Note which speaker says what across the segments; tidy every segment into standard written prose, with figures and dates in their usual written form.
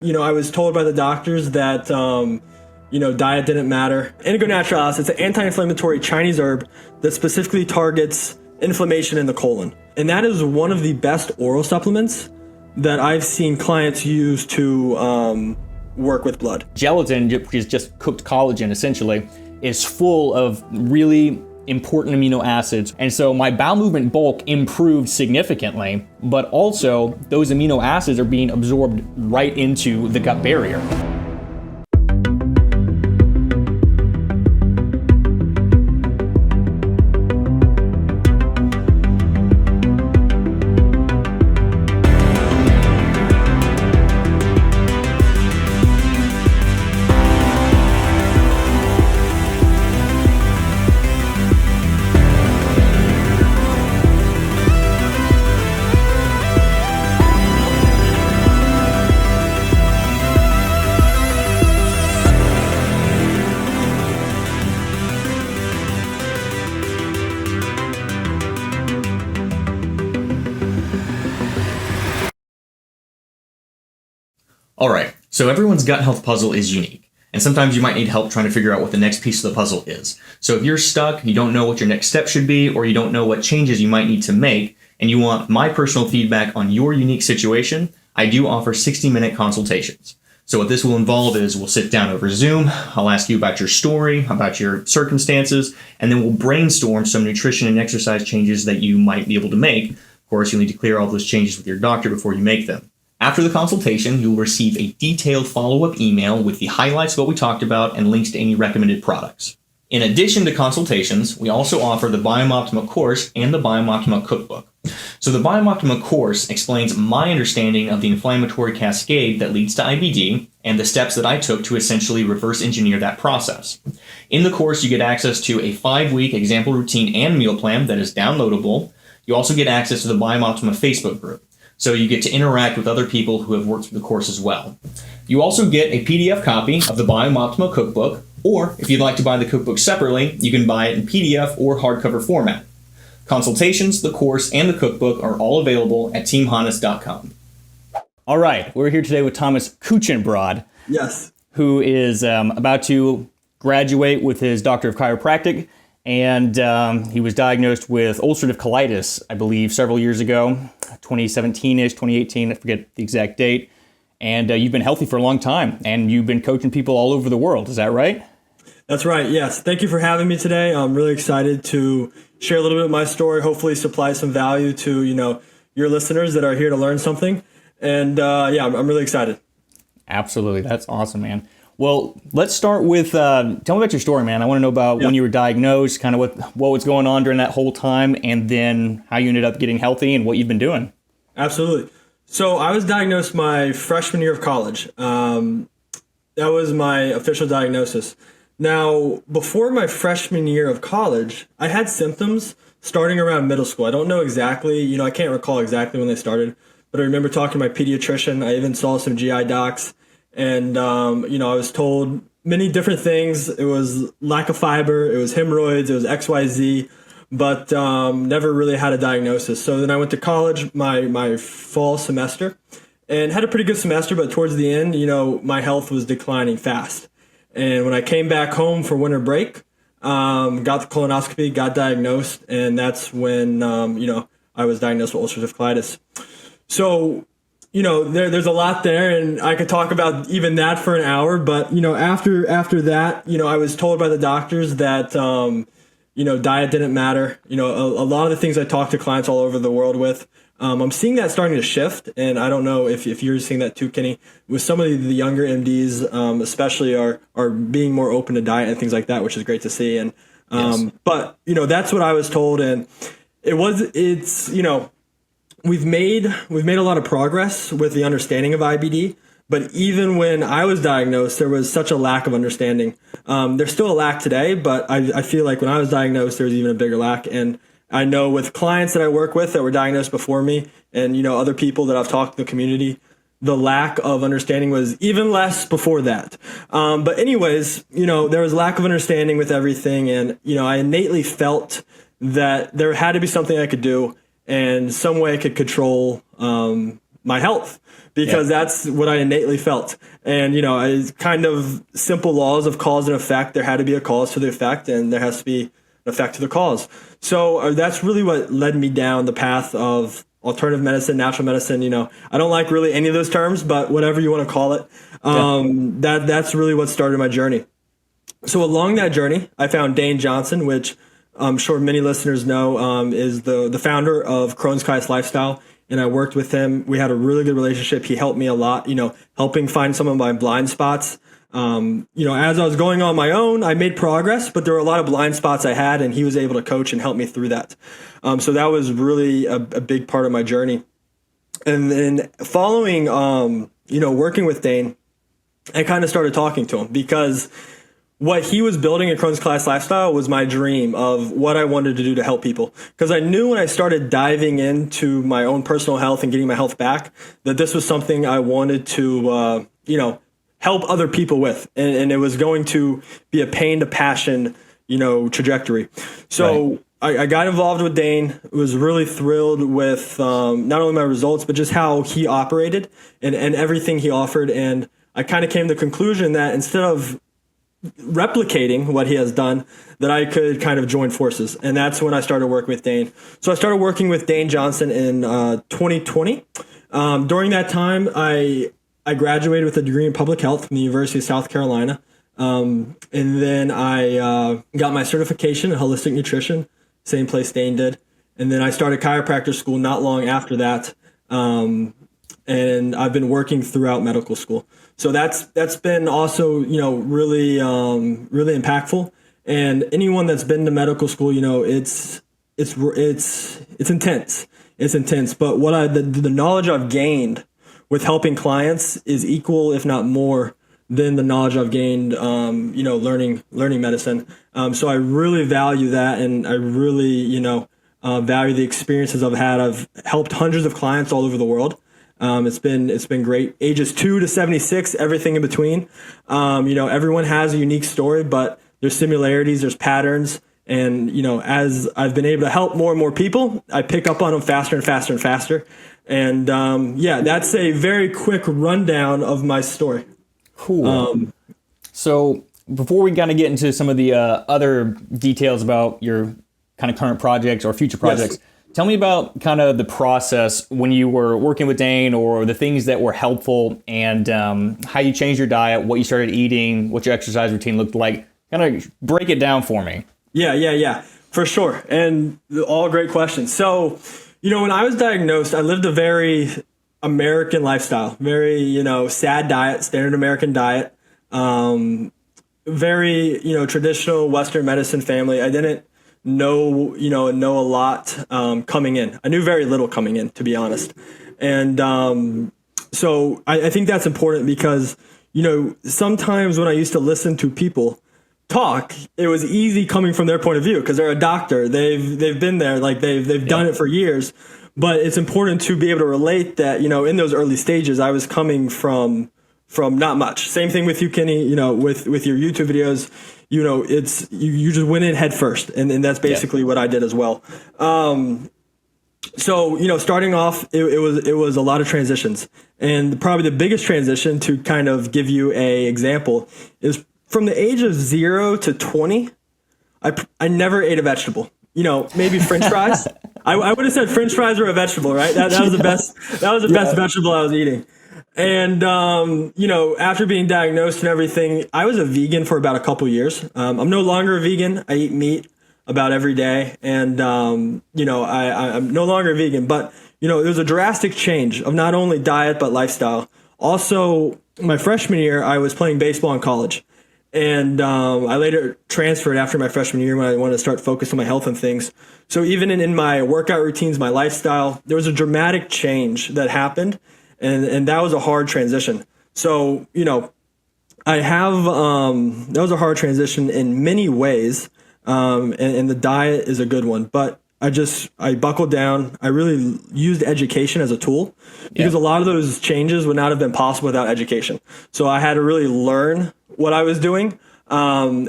Speaker 1: I was told by the doctors that, diet didn't matter. Indigo Naturalis, it's an anti-inflammatory Chinese herb that specifically targets inflammation in the colon. And that is one of the best oral supplements that I've seen clients use to work with blood.
Speaker 2: Gelatin, which is just cooked collagen essentially, is full of really important amino acids. And so my bowel movement bulk improved significantly, but also those amino acids are being absorbed right into the gut barrier.
Speaker 3: All right, so everyone's gut health puzzle is unique, and sometimes you might need help trying to figure out what the next piece of the puzzle is. So if you're stuck, you don't know what your next step should be, or you don't know what changes you might need to make, and you want my personal feedback on your unique situation, I do offer 60-minute consultations. So what this will involve is we'll sit down over Zoom, I'll ask you about your story, about your circumstances, and then we'll brainstorm some nutrition and exercise changes that you might be able to make. Of course, you'll need to clear all those changes with your doctor before you make them. After the consultation, you'll receive a detailed follow-up email with the highlights of what we talked about and links to any recommended products. In addition to consultations, we also offer the Biome Optima course and the Biome Optima cookbook. So the Biome Optima course explains my understanding of the inflammatory cascade that leads to IBD and the steps that I took to essentially reverse engineer that process. In the course, you get access to a 5-week example routine and meal plan that is downloadable. You also get access to the Biome Optima Facebook group. So you get to interact with other people who have worked through the course as well. You also get a PDF copy of the Biome Optima cookbook, or if you'd like to buy the cookbook separately, you can buy it in PDF or hardcover format. Consultations, the course, and the cookbook are all available at teamhannes.com.
Speaker 2: All right, we're here today with Thomas Kuchenbrod.
Speaker 1: Yes.
Speaker 2: Who is about to graduate with his Doctor of Chiropractic, and he was diagnosed with ulcerative colitis, I believe, several years ago, 2017-ish, 2018, I forget the exact date. And you've been healthy for a long time, and you've been coaching people all over the world. Is that right?
Speaker 1: That's right, yes. Thank you for having me today. I'm really excited to share a little bit of my story, hopefully supply some value to, your listeners that are here to learn something. And I'm really excited.
Speaker 2: Absolutely. That's awesome, man. Well, let's start with, tell me about your story, man. I want to know about when you were diagnosed, kind of what was going on during that whole time, and then how you ended up getting healthy and what you've been doing.
Speaker 1: Absolutely. So I was diagnosed my freshman year of college. That was my official diagnosis. Now, before my freshman year of college, I had symptoms starting around middle school. I don't know exactly, I can't recall exactly when they started, but I remember talking to my pediatrician. I even saw some GI docs. And, I was told many different things. It was lack of fiber, it was hemorrhoids, it was XYZ, but never really had a diagnosis. So then I went to college my fall semester and had a pretty good semester, but towards the end, my health was declining fast. And when I came back home for winter break, got the colonoscopy, got diagnosed, and that's when, I was diagnosed with ulcerative colitis. So there's a lot there, and I could talk about even that for an hour. But, after that, I was told by the doctors that, diet didn't matter. A lot of the things I talk to clients all over the world with, I'm seeing that starting to shift. And I don't know if you're seeing that too, Kenny, with some of the younger MDs, especially are being more open to diet and things like that, which is great to see. And,
Speaker 3: Yes.
Speaker 1: But, that's what I was told. And we've made a lot of progress with the understanding of IBD, but even when I was diagnosed, there was such a lack of understanding. There's still a lack today, but I feel like when I was diagnosed, there was even a bigger lack. And I know with clients that I work with that were diagnosed before me, and other people that I've talked to in the community, the lack of understanding was even less before that. But anyways, there was lack of understanding with everything, and I innately felt that there had to be something I could do and some way I could control my health, because that's what I innately felt. And, it's kind of simple laws of cause and effect. There had to be a cause to the effect, and there has to be an effect to the cause. So that's really what led me down the path of alternative medicine, natural medicine. I don't like really any of those terms, but whatever you want to call it, that's really what started my journey. So along that journey, I found Dane Johnson, which I'm sure many listeners know, is the founder of Crohn's Colitis Lifestyle. And I worked with him. We had a really good relationship. He helped me a lot, helping find some of my blind spots. As I was going on my own, I made progress, but there were a lot of blind spots I had, and he was able to coach and help me through that. So that was really a big part of my journey. And then following, working with Dane, I kind of started talking to him because what he was building at Crohn's Colitis Lifestyle was my dream of what I wanted to do to help people. Because I knew when I started diving into my own personal health and getting my health back, that this was something I wanted to, help other people with. And it was going to be a pain to passion, trajectory. So I got involved with Dane, was really thrilled with not only my results, but just how he operated and everything he offered. And I kind of came to the conclusion that instead of replicating what he has done, that I could kind of join forces. And that's when I started working with Dane. So I started working with Dane Johnson in 2020. During that time, I graduated with a degree in public health from the University of South Carolina. And then I got my certification in holistic nutrition, same place Dane did. And then I started chiropractor school not long after that. And I've been working throughout medical school. So that's been also, really impactful. And anyone that's been to medical school, it's intense. It's intense. But what the knowledge I've gained with helping clients is equal, if not more, than the knowledge I've gained, learning medicine. So I really value that, and I really, value the experiences I've had. I've helped hundreds of clients all over the world. It's been great. Ages 2 to 76, everything in between. Everyone has a unique story, but there's similarities, there's patterns. And, as I've been able to help more and more people, I pick up on them faster and faster and faster. And, that's a very quick rundown of my story.
Speaker 2: Cool. So before we kind of get into some of the other details about your kind of current projects or future projects, yes. Tell me about kind of the process when you were working with Dane, or the things that were helpful, and how you changed your diet, what you started eating, what your exercise routine looked like. Kind of break it down for me. Yeah, for sure. And all great questions. So, when I was diagnosed, I lived a very American lifestyle, very, sad diet, standard American diet, very, traditional Western medicine family. I didn't know a lot coming in. I knew very little coming in, to be honest. And so I think that's important because, sometimes when I used to listen to people talk, it was easy coming from their point of view because they're a doctor. They've been there, like they've done it for years. But it's important to be able to relate that, in those early stages, I was coming from not much. Same thing with you, Kenny, with your YouTube videos. It's you just went in head first, and that's basically what I did as well. So starting off, it was a lot of transitions, and probably the biggest transition, to kind of give you a example, is from the age of 0 to 20. I never ate a vegetable. Maybe French fries. I would have said French fries were a vegetable, right? That was the best. That was the best vegetable I was eating. And, after being diagnosed and everything, I was a vegan for about a couple years. I'm no longer a vegan. I eat meat about every day. And, I'm no longer a vegan. But, there was a drastic change of not only diet, but lifestyle. Also, my freshman year, I was playing baseball in college. And I later transferred after my freshman year when I wanted to start focusing on my health and things. So even in my workout routines, my lifestyle, there was a dramatic change that happened. And that was a hard transition. So, I have, that was a hard transition in many ways. And the diet is a good one, but I buckled down. I really used education as a tool because a lot of those changes would not have been possible without education. So I had to really learn what I was doing. And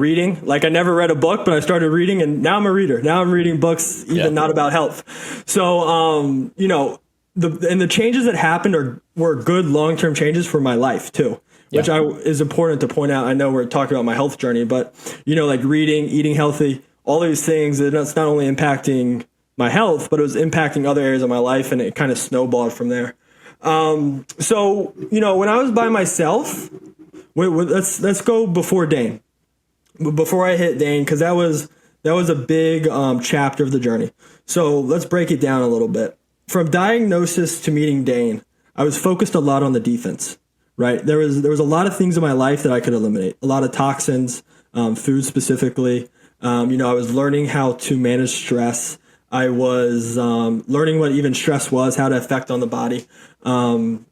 Speaker 2: reading, like I never read a book, but I started reading, and now I'm a reader. Now I'm reading books, even not about health. So,
Speaker 1: the changes that happened were good long-term changes for my life too, which is important to point out. I know we're talking about my health journey, but like reading, eating healthy, all these things, it's not only impacting my health, but it was impacting other areas of my life, and it kind of snowballed from there. So when I was by myself, let's go before Dane, before I hit Dane, because that was a big chapter of the journey. So let's break it down a little bit. From diagnosis to meeting Dane, I was focused a lot on the defense, right? There was a lot of things in my life that I could eliminate, a lot of toxins, food specifically. I was learning how to manage stress. I was learning what even stress was, how to affect on the body. Learning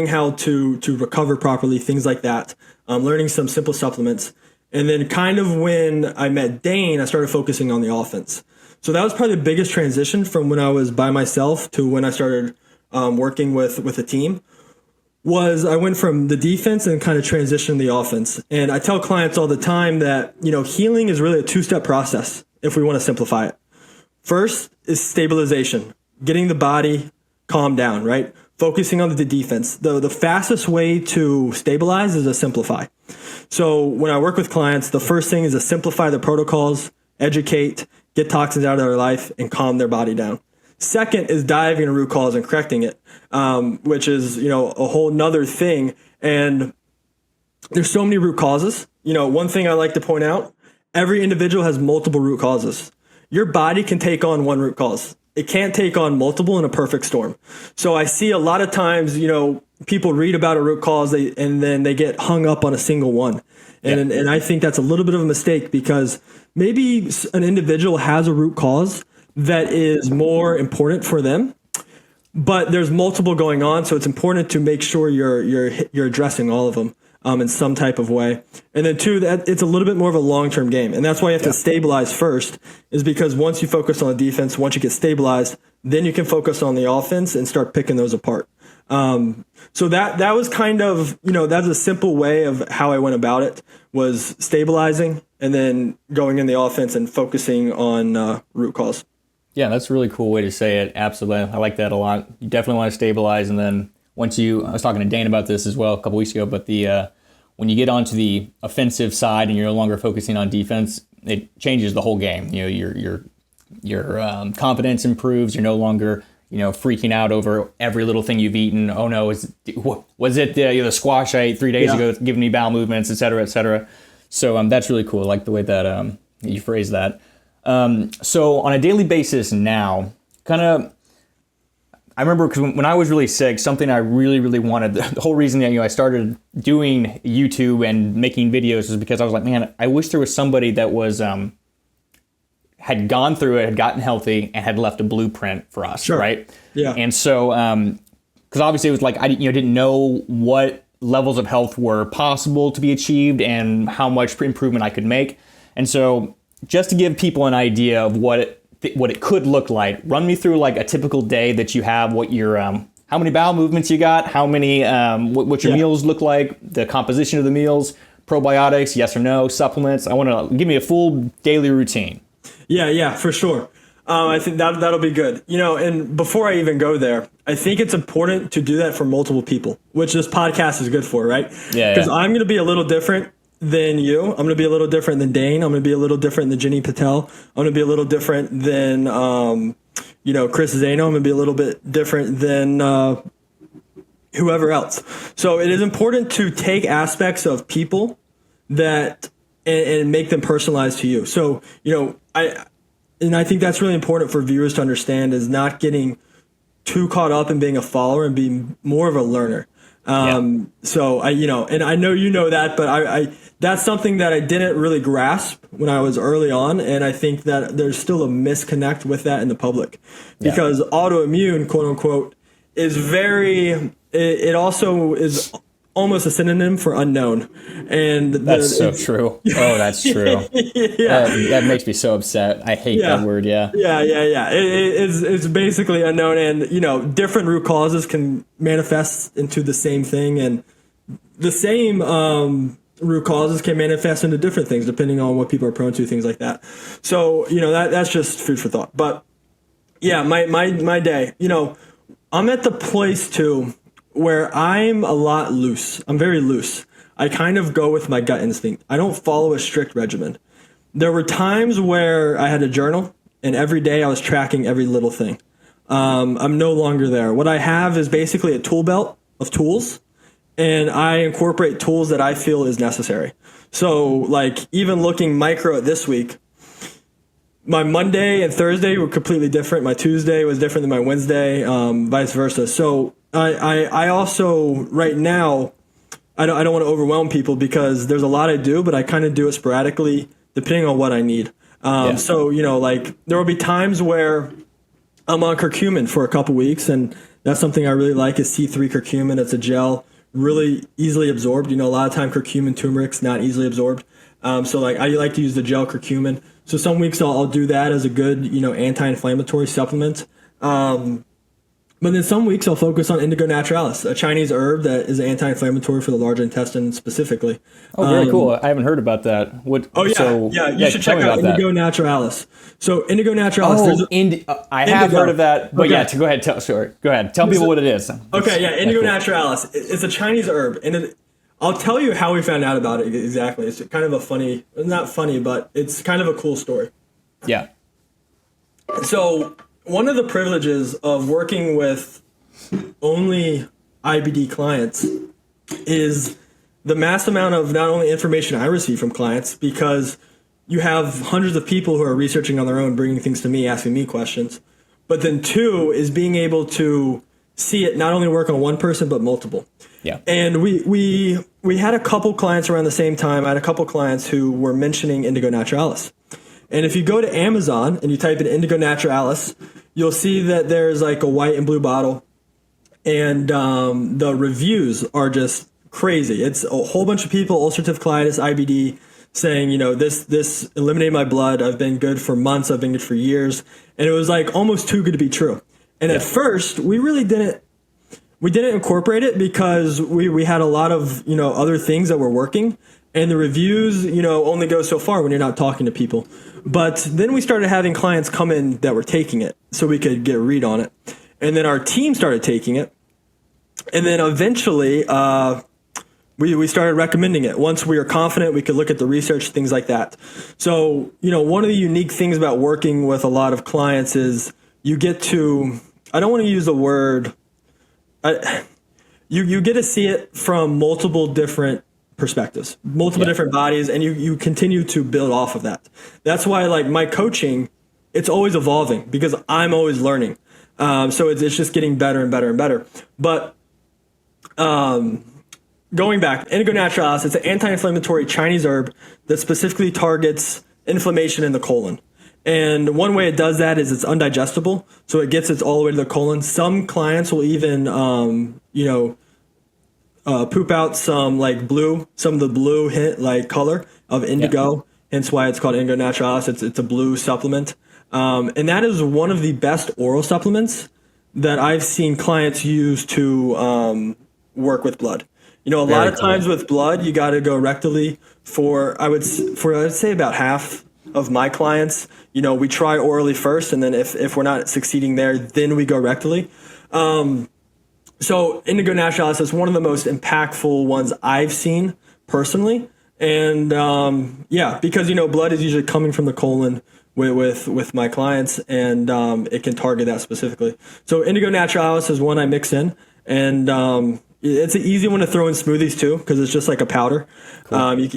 Speaker 1: how to recover properly, things like that. Learning some simple supplements. And then kind of when I met Dane, I started focusing on the offense. So that was probably the biggest transition from when I was by myself to when I started working with a team. Was I went from the defense and kind of transitioned to the offense. And I tell clients all the time that, healing is really a two-step process if we want to simplify it. First is stabilization, getting the body calmed down, right? Focusing on the defense. The fastest way to stabilize is to simplify. So when I work with clients, the first thing is to simplify the protocols, educate, get toxins out of their life, and calm their body down. Second is diving into root cause and correcting it, which is, a whole nother thing. And there's so many root causes. One thing I like to point out, every individual has multiple root causes. Your body can take on one root cause. It can't take on multiple in a perfect storm. So I see a lot of times, people read about a root cause and then they get hung up on a single one. And I think that's a little bit of a mistake, because maybe an individual has a root cause that is more important for them, but there's multiple going on. So it's important to make sure you're addressing all of them in some type of way. And then two, that it's a little bit more of a long-term game. And that's why you have to stabilize first, is because once you focus on the defense, once you get stabilized, then you can focus on the offense and start picking those apart. So that was kind of, that's a simple way of how I went about it, was stabilizing and then going in the offense and focusing on root cause.
Speaker 2: Yeah, that's a really cool way to say it. Absolutely. I like that a lot. You definitely want to stabilize, and then I was talking to Dane about this as well a couple weeks ago, but when you get onto the offensive side and you're no longer focusing on defense, it changes the whole game. Your confidence improves. You're no longer freaking out over every little thing you've eaten. Oh no, was it the squash I ate 3 days ago giving me bowel movements, et cetera, et cetera. So that's really cool. I like the way that you phrase that. So on a daily basis now, I remember because when I was really sick, something I really, really wanted, the whole reason that I started doing YouTube and making videos is because I was like, man, I wish there was somebody that was had gone through it, had gotten healthy, and had left a blueprint for us, right?
Speaker 1: Yeah.
Speaker 2: And so, because obviously it was like I didn't know what levels of health were possible to be achieved and how much improvement I could make, and so just to give people an idea of what it could look like, run me through like a typical day that you have, what your how many bowel movements you got, how many what your meals look like, the composition of the meals, probiotics, yes or no, supplements. I want to give me a full daily routine.
Speaker 1: Yeah, for sure. I think that'll be good. And before I even go there, I think it's important to do that for multiple people, which this podcast is good for, right?
Speaker 2: Yeah.
Speaker 1: Because I'm going to be a little different than you. I'm going to be a little different than Dane. I'm going to be a little different than Ginny Patel. I'm going to be a little different than, Chris Zano. I'm going to be a little bit different than whoever else. So it is important to take aspects of people and make them personalized to you. So, I think that's really important for viewers to understand, is not getting too caught up in being a follower and being more of a learner. So and I know that, but I that's something that I didn't really grasp when I was early on. And I think that there's still a misconnect with that in the public, because autoimmune, quote unquote, is it also is almost a synonym for unknown. And
Speaker 2: that's so true. Oh, that's true. That makes me so upset. I hate that word. Yeah.
Speaker 1: It's basically unknown, and different root causes can manifest into the same thing, and the same root causes can manifest into different things depending on what people are prone to, things like that. So that's just food for thought. But Yeah, my day. I'm at the place too where I'm a lot loose. I'm very loose. I kind of go with my gut instinct. I don't follow a strict regimen. There were times where I had a journal and every day I was tracking every little thing. I'm no longer there. What I have is basically a tool belt of tools, and I incorporate tools that I feel is necessary. So like even looking micro at this week, my Monday and Thursday were completely different. My Tuesday was different than my Wednesday, vice versa. So I also right now, I don't want to overwhelm people because there's a lot I do, but I kind of do it sporadically depending on what I need. So, like there will be times where I'm on curcumin for a couple weeks, and that's something I really like is C3 curcumin. It's a gel, really easily absorbed. A lot of time curcumin, turmeric's not easily absorbed. So like I like to use the gel curcumin. So some weeks I'll do that as a good, anti-inflammatory supplement. But then some weeks I'll focus on Indigo Naturalis, a Chinese herb that is anti-inflammatory for the large intestine specifically.
Speaker 2: Oh, very cool. I haven't heard about that. What?
Speaker 1: Oh, yeah. You should check out Indigo Naturalis. So Indigo Naturalis.
Speaker 2: I have heard of that. But
Speaker 1: okay.
Speaker 2: Go ahead. Go ahead. Tell people what it is.
Speaker 1: Okay, yeah. Indigo Naturalis. It's a Chinese herb. And I'll tell you how we found out about it exactly. It's kind of a funny, not funny, but it's kind of a cool story.
Speaker 2: Yeah.
Speaker 1: So one of the privileges of working with only IBD clients is the mass amount of not only information I receive from clients, because you have hundreds of people who are researching on their own, bringing things to me, asking me questions. But then two is being able to see it not only work on one person, but multiple.
Speaker 2: Yeah.
Speaker 1: And we had a couple clients around the same time. I had a couple clients who were mentioning Indigo Naturalis. And if you go to Amazon and you type in Indigo Naturalis, you'll see that there's like a white and blue bottle. And the reviews are just crazy. It's a whole bunch of people, ulcerative colitis, IBD, saying, this eliminated my blood. I've been good for months. I've been good for years. And it was like almost too good to be true. And at first, we really didn't incorporate it because we had a lot of, other things that were working. And the reviews, only go so far when you're not talking to people. But then we started having clients come in that were taking it so we could get a read on it. And then our team started taking it. And then eventually we started recommending it. Once we were confident, we could look at the research, things like that. So, one of the unique things about working with a lot of clients is you get to, I don't want to use the word, you get to see it from multiple different perspectives, multiple different bodies, and you continue to build off of that. That's why like my coaching, it's always evolving because I'm always learning. So it's just getting better and better and better. But going back, Indigo Naturalis, it's an anti-inflammatory Chinese herb that specifically targets inflammation in the colon. And one way it does that is it's undigestible, so it gets it all the way to the colon. Some clients will even, poop out some of the blue hint like color of indigo. Hence why it's called Indigo Naturalis. It's a blue supplement, and that is one of the best oral supplements that I've seen clients use to work with blood. A lot of times with blood, you got to go rectally. I'd say about half of my clients, we try orally first, and then if we're not succeeding there, then we go rectally. So Indigo Naturalis is one of the most impactful ones I've seen personally. And because, blood is usually coming from the colon with my clients, and it can target that specifically. So Indigo Naturalis is one I mix in, and it's an easy one to throw in smoothies too, because it's just like a powder. Cool.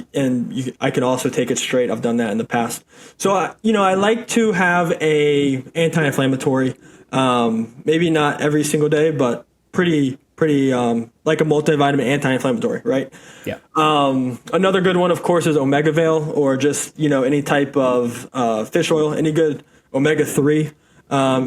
Speaker 1: I can also take it straight. I've done that in the past. So, I like to have a anti-inflammatory, maybe not every single day, but pretty like a multivitamin anti-inflammatory, right?
Speaker 3: Yeah.
Speaker 1: Another good one, of course, is omega veil, or just any type of fish oil. Any good omega-3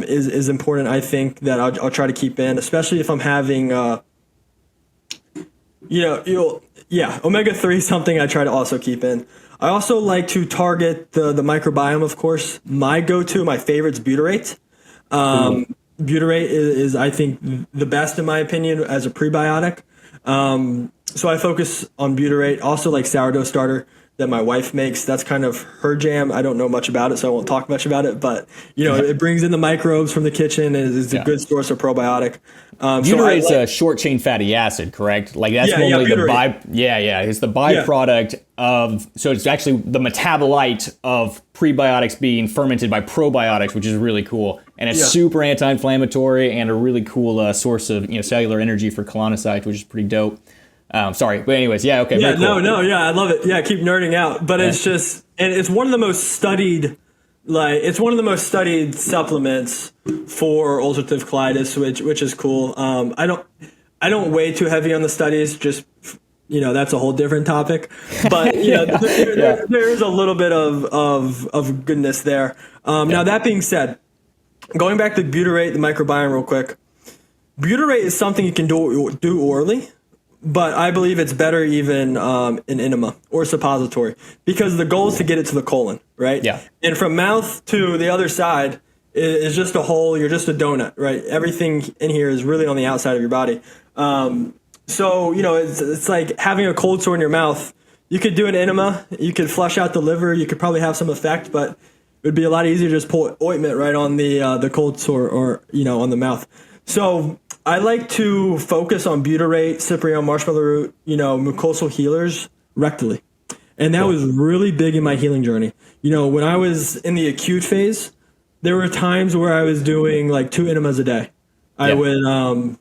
Speaker 1: is important. I think that I'll try to keep in, especially if I'm having omega-3 is something I try to also keep in. I also like to target the microbiome, of course. My favorite is butyrate. Butyrate is, I think, the best in my opinion as a prebiotic. So I focus on butyrate. Also like sourdough starter. that my wife makes. That's kind of her jam. I don't know much about it, so I won't talk much about it. But it brings in the microbes from the kitchen, and is a good source of probiotic.
Speaker 2: Butyrate's a short chain fatty acid, correct? Like that's normally it's the byproduct of. So it's actually the metabolite of prebiotics being fermented by probiotics, which is really cool, and it's super anti-inflammatory and a really cool source of cellular energy for colonocytes, which is pretty dope. Sorry, but anyways, okay.
Speaker 1: Yeah,
Speaker 2: cool.
Speaker 1: I love it. Yeah, keep nerding out, but it's just, and it's one of the most studied. It's one of the most studied supplements for ulcerative colitis, which is cool. I don't weigh too heavy on the studies. Just that's a whole different topic. But there is a little bit of goodness there. Now that being said, going back to butyrate, the microbiome, real quick. Butyrate is something you can do orally. But I believe it's better even in enema or suppository, because the goal is to get it to the colon, right? Yeah. And from mouth to the other side is just a hole. You're just a donut, right? Everything in here is really on the outside of your body. So it's like having a cold sore in your mouth. You could do an enema. You could flush out the liver. You could probably have some effect, but it would be a lot easier to just pull ointment right on the cold sore or on the mouth. So I like to focus on butyrate, cyprium, marshmallow root, mucosal healers rectally. And that was really big in my healing journey. When I was in the acute phase, there were times where I was doing like 2 enemas a day. I would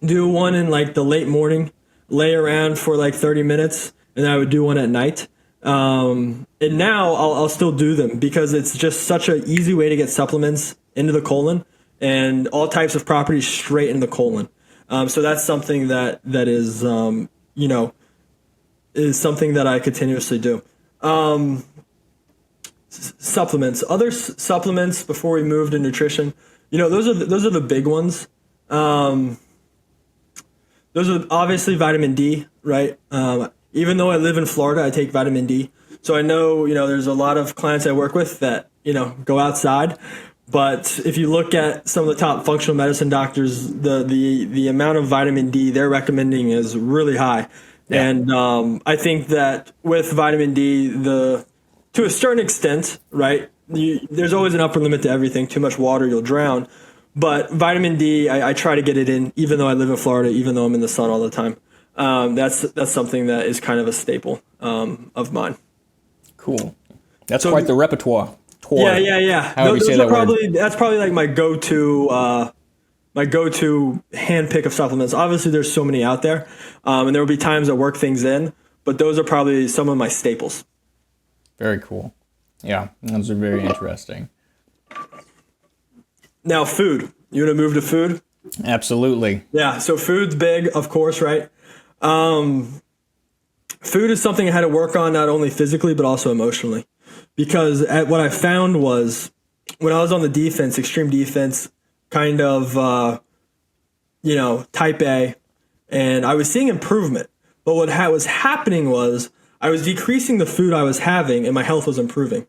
Speaker 1: do one in like the late morning, lay around for like 30 minutes, and I would do one at night. And now I'll still do them because it's just such an easy way to get supplements into the colon. And all types of properties straight in the colon. So that's something that is, is something that I continuously do. Supplements, other supplements before we move to nutrition. Those are the big ones. Those are obviously vitamin D, right? Even though I live in Florida, I take vitamin D. So I know, there's a lot of clients I work with that, go outside. But if you look at some of the top functional medicine doctors, the amount of vitamin D they're recommending is really high. Yeah. And I think that with vitamin D, to a certain extent, right, there's always an upper limit to everything. Too much water, you'll drown. But vitamin D, I try to get it in, even though I live in Florida, even though I'm in the sun all the time. That's something that is kind of a staple of mine.
Speaker 2: Cool. That's quite the repertoire.
Speaker 1: Yeah. That's probably like my go-to hand pick of supplements. Obviously, there's so many out there, and there will be times I work things in, but those are probably some of my staples.
Speaker 2: Very cool. Yeah, those are very interesting.
Speaker 1: Now, food. You want to move to food?
Speaker 2: Absolutely.
Speaker 1: Yeah. So food's big, of course, right? Food is something I had to work on not only physically but also emotionally. Because what I found was when I was on the defense, extreme defense, kind of, type A, and I was seeing improvement. But what was happening was I was decreasing the food I was having and my health was improving.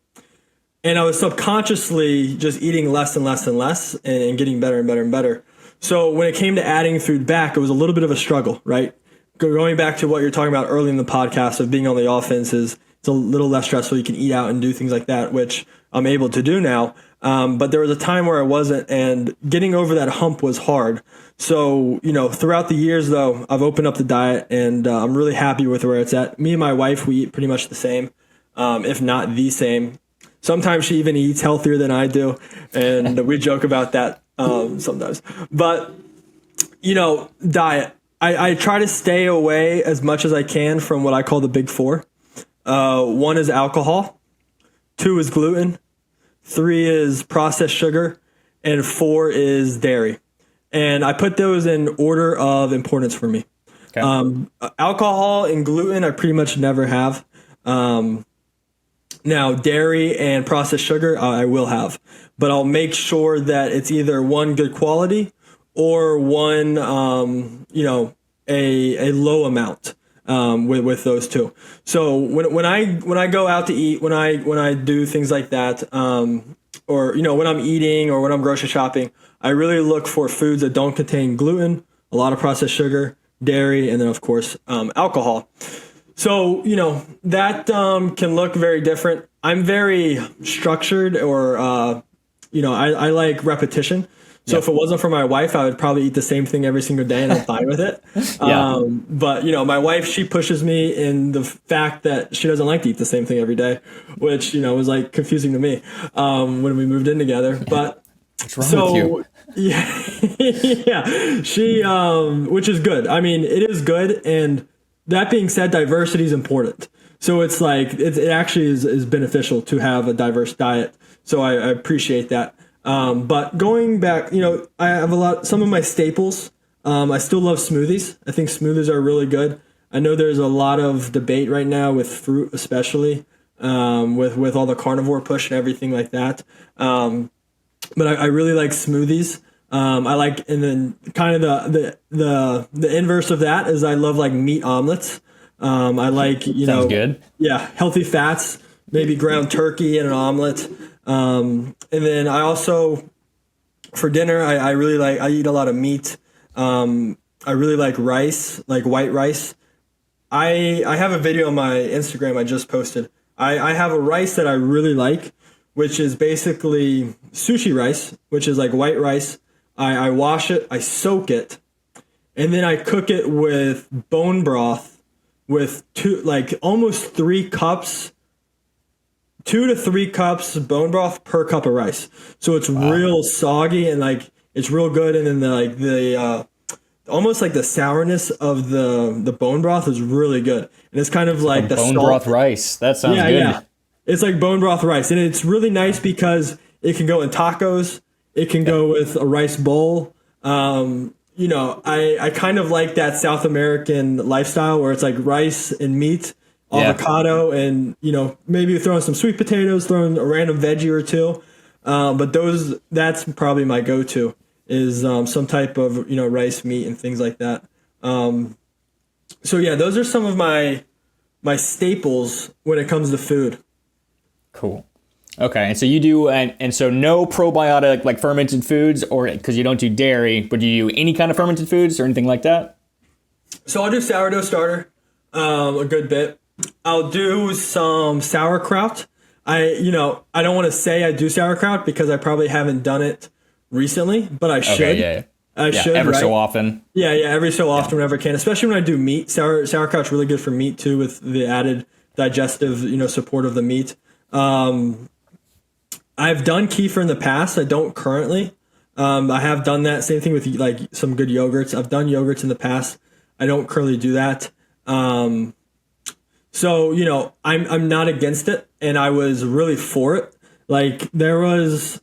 Speaker 1: And I was subconsciously just eating less and less and less and getting better and better and better. So when it came to adding food back, it was a little bit of a struggle, right? Going back to what you're talking about early in the podcast of being on the offenses. It's a little less stressful. You can eat out and do things like that, which I'm able to do now. But there was a time where I wasn't, and getting over that hump was hard. So, throughout the years, though, I've opened up the diet, and I'm really happy with where it's at. Me and my wife, we eat pretty much the same, if not the same. Sometimes she even eats healthier than I do, and we joke about that sometimes. But, diet. I try to stay away as much as I can from what I call the big four. 1 is alcohol, 2 is gluten, 3 is processed sugar, and 4 is dairy. And I put those in order of importance for me. Okay. Alcohol and gluten I pretty much never have. Now, dairy and processed sugar I will have. But I'll make sure that it's either one good quality or one, a low amount. With those two. So when I go out to eat, when I do things like that, or when I'm eating or when I'm grocery shopping, I really look for foods that don't contain gluten, a lot of processed sugar, dairy, and then of course alcohol. So, that can look very different. I'm very structured or, I like repetition. So if it wasn't for my wife, I would probably eat the same thing every single day and I'm fine with it.
Speaker 2: Yeah.
Speaker 1: But, my wife, she pushes me in the fact that she doesn't like to eat the same thing every day, which, was like confusing to me when we moved in together. But
Speaker 2: What's wrong with you?
Speaker 1: yeah, she, which is good. I mean, it is good. And that being said, diversity is important. So it's like, it actually is beneficial to have a diverse diet. So I appreciate that. But going back, I have some of my staples. I still love smoothies. I think smoothies are really good. I know there's a lot of debate right now with fruit, especially, with all the carnivore push and everything like that. But I really like smoothies. I like, and then kind of the inverse of that is I love like meat omelets. I like,
Speaker 2: Sounds good.
Speaker 1: Yeah, healthy fats, maybe ground turkey in an omelet. And then I also, for dinner, I eat a lot of meat. I really like rice, like white rice. I have a video on my Instagram I just posted. I have a rice that I really like, which is basically sushi rice, which is like white rice. I wash it, I soak it, and then I cook it with bone broth with almost 3 cups, 2 to 3 cups bone broth per cup of rice. So it's real soggy and like it's real good. And then the almost like the sourness of the bone broth is really good. And it's kind of like the
Speaker 2: bone
Speaker 1: salt.
Speaker 2: broth rice. That sounds good.
Speaker 1: Yeah. It's like bone broth rice. And it's really nice because it can go in tacos. It can go with a rice bowl. I kind of like that South American lifestyle where it's like rice and meat, avocado, and, maybe throwing some sweet potatoes, throwing a random veggie or two. But that's probably my go-to is some type of, rice, meat, and things like that. So yeah, those are some of my staples when it comes to food.
Speaker 2: Cool. Okay, and so you do, and so no probiotic like fermented foods, or because you don't do dairy, but do you do any kind of fermented foods or anything like that?
Speaker 1: So I'll do sourdough starter a good bit. I'll do some sauerkraut. I don't want to say I do sauerkraut because I probably haven't done it recently, but I should.
Speaker 2: Okay, yeah.
Speaker 1: I should,
Speaker 2: ever
Speaker 1: right?
Speaker 2: so often.
Speaker 1: Yeah, every so often whenever I can, especially when I do meat. Sauerkraut's really good for meat too, with the added digestive, support of the meat. I've done kefir in the past. I don't currently. I have done that. Same thing with like some good yogurts. I've done yogurts in the past. I don't currently do that. So I'm not against it, and I was really for it. Like there was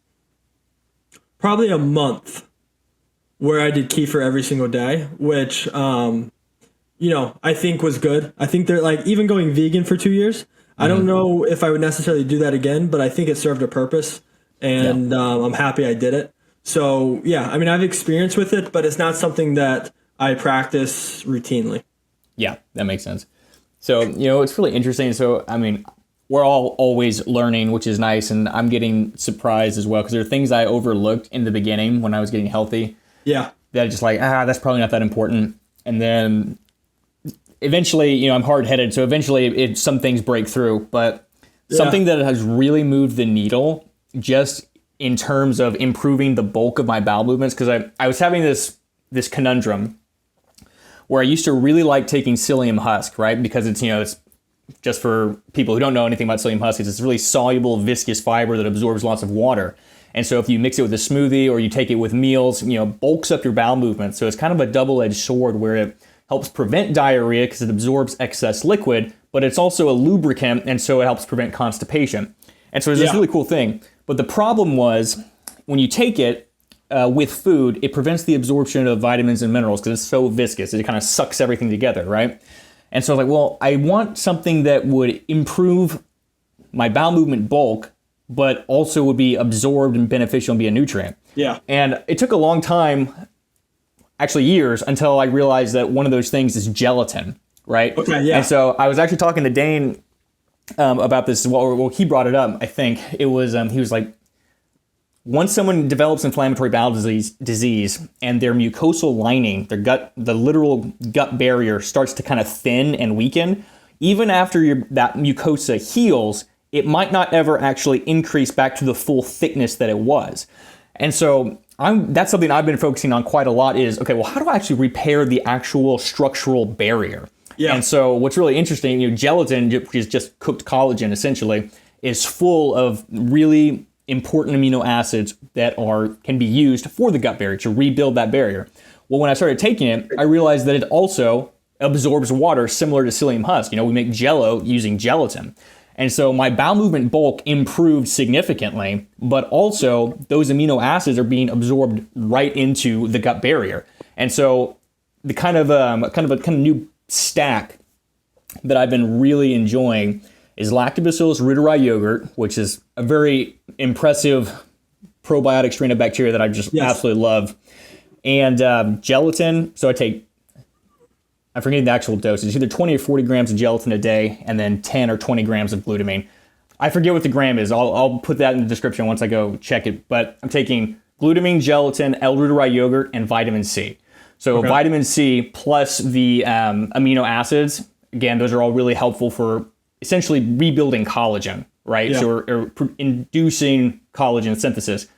Speaker 1: probably a month where I did kefir every single day, which I think was good. I think they're like even going vegan for 2 years. I don't know if I would necessarily do that again, but I think it served a purpose, and I'm happy I did it. So, yeah, I mean, I've experience with it, but it's not something that I practice routinely.
Speaker 2: Yeah, that makes sense. So, it's really interesting. So, I mean, we're all always learning, which is nice, and I'm getting surprised as well because there are things I overlooked in the beginning when I was getting healthy.
Speaker 1: Yeah.
Speaker 2: That I just like, that's probably not that important. And then eventually, I'm hard-headed, so eventually some things break through, but something that has really moved the needle just in terms of improving the bulk of my bowel movements, because I was having this conundrum where I used to really like taking psyllium husk, right? Because it's, it's just for people who don't know anything about psyllium husk, it's this really soluble, viscous fiber that absorbs lots of water. And so if you mix it with a smoothie or you take it with meals, bulks up your bowel movement. So it's kind of a double-edged sword where it helps prevent diarrhea because it absorbs excess liquid, but it's also a lubricant, and so it helps prevent constipation. And so it's this really cool thing. But the problem was when you take it with food, it prevents the absorption of vitamins and minerals because it's so viscous. It kind of sucks everything together, right? And so I was like, well, I want something that would improve my bowel movement bulk, but also would be absorbed and beneficial and be a nutrient. Yeah. And it took a long time, actually years, until I realized that one of those things is gelatin, right? Okay, yeah. And so I was actually talking to Dane about this. Well, he brought it up, I think. It was, he was like, once someone develops inflammatory bowel disease and their mucosal lining, the literal gut barrier starts to kind of thin and weaken, even after that mucosa heals, it might not ever actually increase back to the full thickness that it was. And so that's something I've been focusing on quite a lot is, okay, well, how do I actually repair the actual structural barrier?
Speaker 1: Yeah.
Speaker 2: And so what's really interesting, gelatin, which is just cooked collagen essentially, is full of really important amino acids that can be used for the gut barrier to rebuild that barrier. Well, when I started taking it, I realized that it also absorbs water similar to psyllium husk. We make Jell-O using gelatin. And so my bowel movement bulk improved significantly, but also those amino acids are being absorbed right into the gut barrier. And so the kind of new stack that I've been really enjoying is Lactobacillus reuteri yogurt, which is a very impressive probiotic strain of bacteria that I just absolutely love. And gelatin, so I'm forgetting the actual dosage. It's either 20 or 40 grams of gelatin a day, and then 10 or 20 grams of glutamine. I forget what the gram is. I'll put that in the description once I go check it. But I'm taking glutamine, gelatin, L-reuteri yogurt, and vitamin C. So vitamin C plus the amino acids, again, those are all really helpful for essentially rebuilding collagen, right?
Speaker 1: Yeah.
Speaker 2: So or inducing collagen synthesis,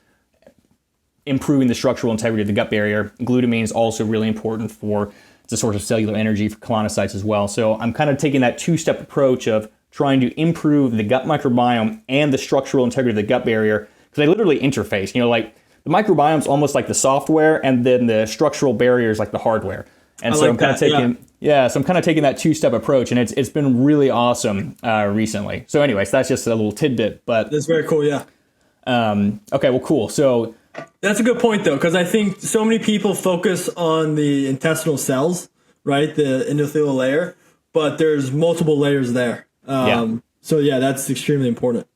Speaker 2: improving the structural integrity of the gut barrier. Glutamine is also really important for it's a source of cellular energy for colonocytes as well. So I'm kind of taking that two-step approach of trying to improve the gut microbiome and the structural integrity of the gut barrier, because they literally interface. Like the microbiome is almost like the software, and then the structural barrier is like the hardware. And so I'm kind of taking that two-step approach, and it's been really awesome recently. So anyways, that's just a little tidbit, but
Speaker 1: that's very cool. Yeah.
Speaker 2: Okay, well, cool. So
Speaker 1: that's a good point, though, because I think so many people focus on the intestinal cells, right, the endothelial layer, but there's multiple layers there. So yeah, that's extremely important.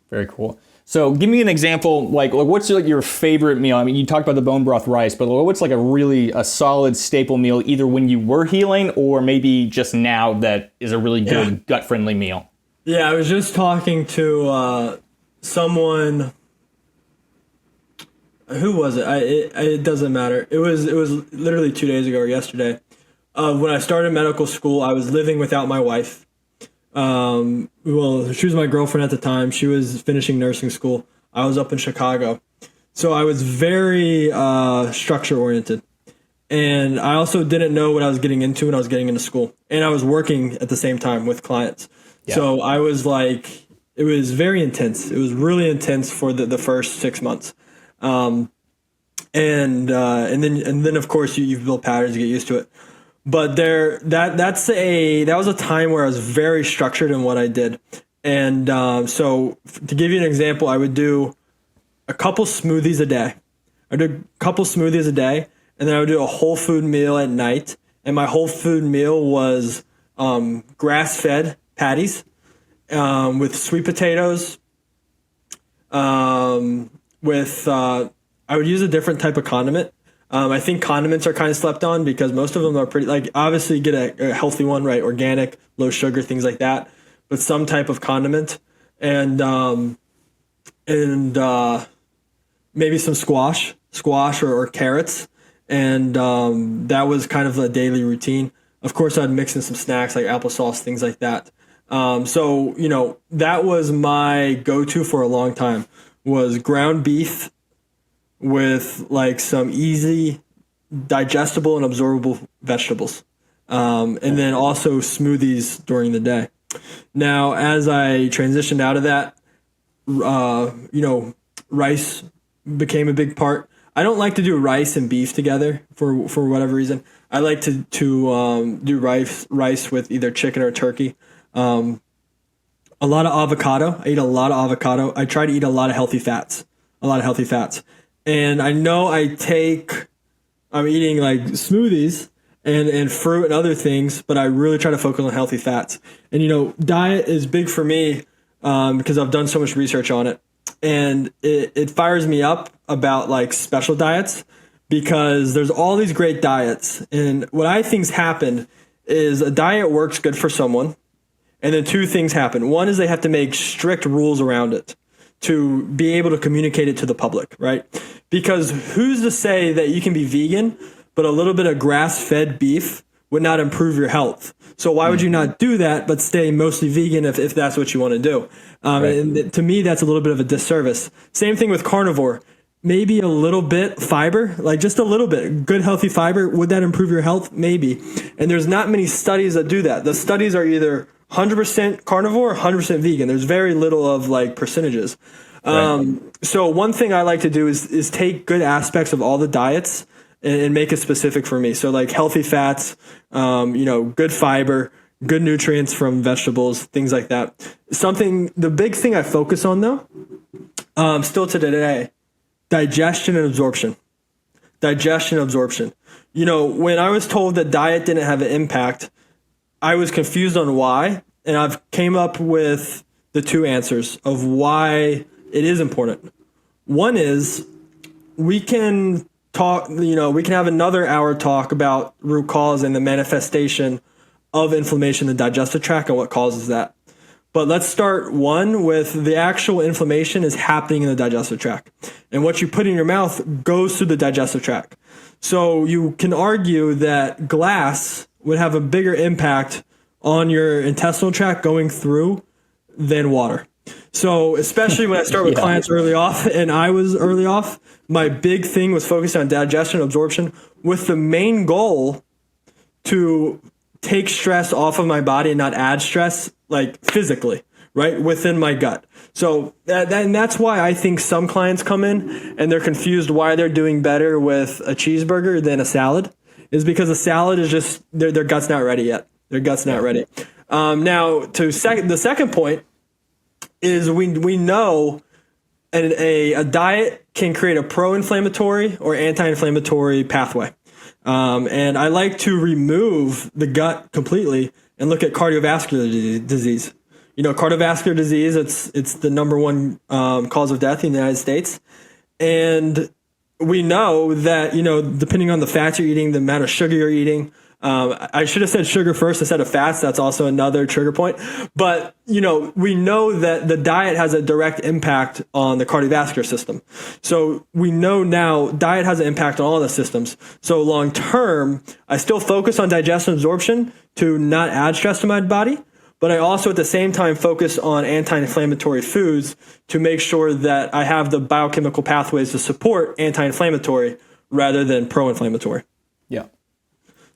Speaker 2: Very cool. So give me an example, like what's your favorite meal? I mean, you talked about the bone broth rice, but what's like a solid staple meal, either when you were healing or maybe just now that is a really good gut-friendly meal?
Speaker 1: Yeah, I was just talking to someone. Who was it? It doesn't matter. It was literally 2 days ago or yesterday. When I started medical school, I was living without my wife. Well, she was my girlfriend at the time. She was finishing nursing school. I was up in Chicago. So I was very structure oriented. And I also didn't know what I was getting into when I was getting into school. And I was working at the same time with clients. Yeah. So I was like, it was very intense. It was really intense for the first 6 months. And then of course you build patterns, you get used to it. But that was a time where I was very structured in what I did. And so to give you an example, I would do a couple smoothies a day. and then I would do a whole food meal at night. And my whole food meal was grass-fed patties with sweet potatoes. I would use a different type of condiment. I think condiments are kind of slept on because most of them are pretty, like, obviously get a healthy one, right? Organic, low sugar, things like that, but some type of condiment and maybe some squash or carrots. And that was kind of a daily routine. Of course, I'd mix in some snacks like applesauce, things like that. So, that was my go-to for a long time, was ground beef with like some easy digestible and absorbable vegetables. And then also smoothies during the day. Now, as I transitioned out of that, rice became a big part. I don't like to do rice and beef together for whatever reason. I like to do rice with either chicken or turkey. A lot of avocado. I eat a lot of avocado. I try to eat a lot of healthy fats. And I know I'm eating like smoothies and fruit and other things, but I really try to focus on healthy fats. And, diet is big for me because I've done so much research on it. And it fires me up about like special diets because there's all these great diets. And what I think's happened is a diet works good for someone. And then two things happen. One is they have to make strict rules around it to be able to communicate it to the public, right? Because who's to say that you can be vegan, but a little bit of grass-fed beef would not improve your health. So why would you not do that, but stay mostly vegan if that's what you want to do? And to me, that's a little bit of a disservice. Same thing with carnivore. Maybe a little bit fiber, like just a little bit, good healthy fiber. Would that improve your health? Maybe. And there's not many studies that do that. The studies are either 100% carnivore or 100% vegan. There's very little of like percentages. So one thing I like to do is take good aspects of all the diets and make it specific for me. So like healthy fats, good fiber, good nutrients from vegetables, things like that. The big thing I focus on though, still to today, digestion and absorption. Digestion and absorption. When I was told that diet didn't have an impact, I was confused on why, and I've came up with the two answers of why it is important. One is we can talk, we can have another hour talk about root cause and the manifestation of inflammation in the digestive tract and what causes that. But let's start with the actual inflammation is happening in the digestive tract. And what you put in your mouth goes through the digestive tract. So you can argue that glass would have a bigger impact on your intestinal tract going through than water. So especially when I start with clients early off, and I was early off, my big thing was focused on digestion and absorption with the main goal to take stress off of my body and not add stress, like physically, right, within my gut. So and that's why I think some clients come in and they're confused why they're doing better with a cheeseburger than a salad, is because a salad is just, their gut's not ready yet. Their gut's not ready. Now, the second point is we know a diet can create a pro-inflammatory or anti-inflammatory pathway. And I like to remove the gut completely and look at cardiovascular disease. Cardiovascular disease, it's the number one cause of death in the United States. And we know that, depending on the fats you're eating, the amount of sugar you're eating, I should have said sugar first instead of fats. That's also another trigger point. But, we know that the diet has a direct impact on the cardiovascular system. So we know now diet has an impact on all the systems. So long term, I still focus on digestion and absorption to not add stress to my body. But I also at the same time focus on anti-inflammatory foods to make sure that I have the biochemical pathways to support anti-inflammatory rather than pro-inflammatory.
Speaker 2: Yeah.